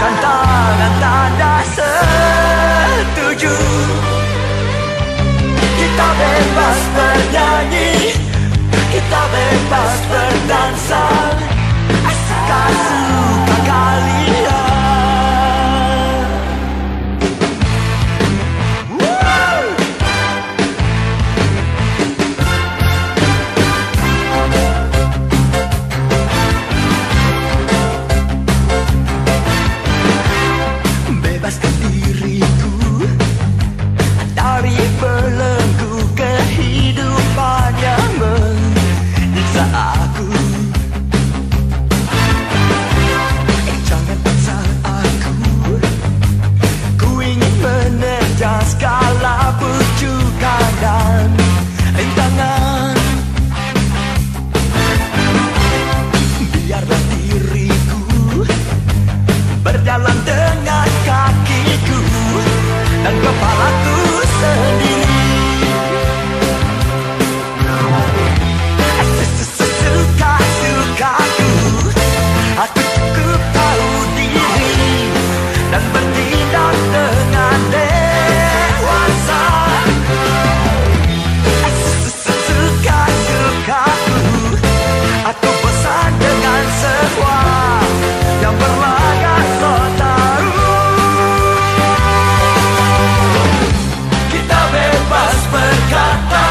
Acungkan tangan tanda setuju. Kita bebas bernyanyi, kita bebas berdansa. Suka-suka kalian. Bebaskan diriku dari belenggu kehidupan yang menyiksa aku. Jangan paksa aku, ku ingin menerjang segala bujukan dan rintangan. Biarlah diriku berjalan dengan kakiku dan kepalaku sendiri. Suka-sukaku, aku cukup tahu diri dan bertindak dengan dewasa. Suka-sukaku, aku bosan dengan semua yang berlagak so tahu. Kita bebas berkata,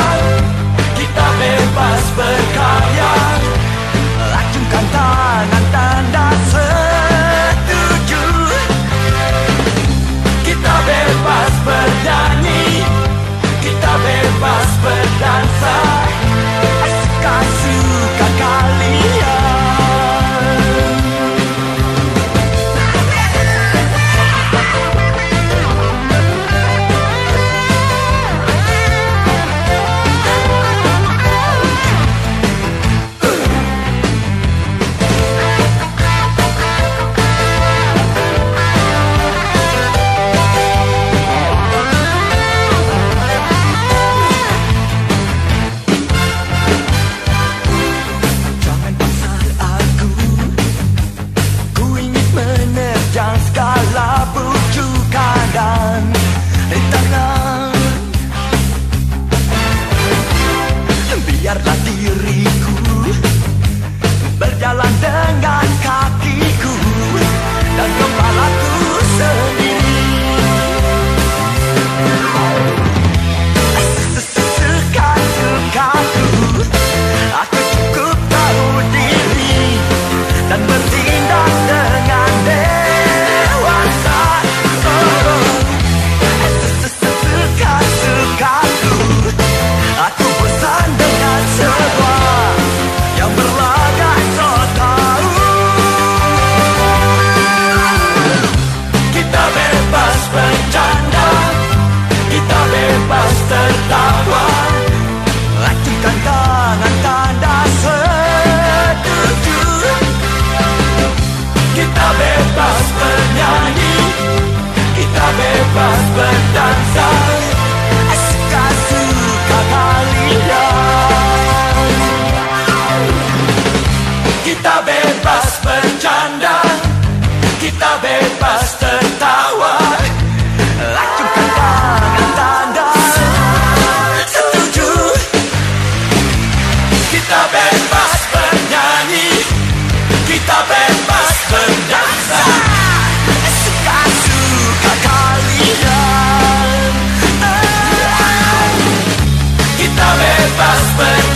kita bebas berkarya. Acungkan tangan tanda setuju. Kita bebas bernyanyi, kita bebas berdansa. Suka-suka kalian. Jangan paksa aku, ku ingin menerjang segala bujukan dan rintangan. Biarlah diriku berjalan dengan kakiku dan kepalaku sendiri. Suka-sukaku, aku cukup tahu diri dan bertindak dengan dewasa. Suka-sukaku, aku bosan dengan semua yang berlagak so tahu. Kita bebas bercanda, kita bebas tertawa. Acungkan tangan tanda setuju. Kita bebas bernyanyi, kita bebas berdansa. Suka-suka kalian. Kita bebas bercanda, kita bebas tertawa. Acungkan tangan tanda setuju. Kita bebas bernyanyi, kita bebas berdansa. Suka-suka kalian. Kita bebas bernyanyi,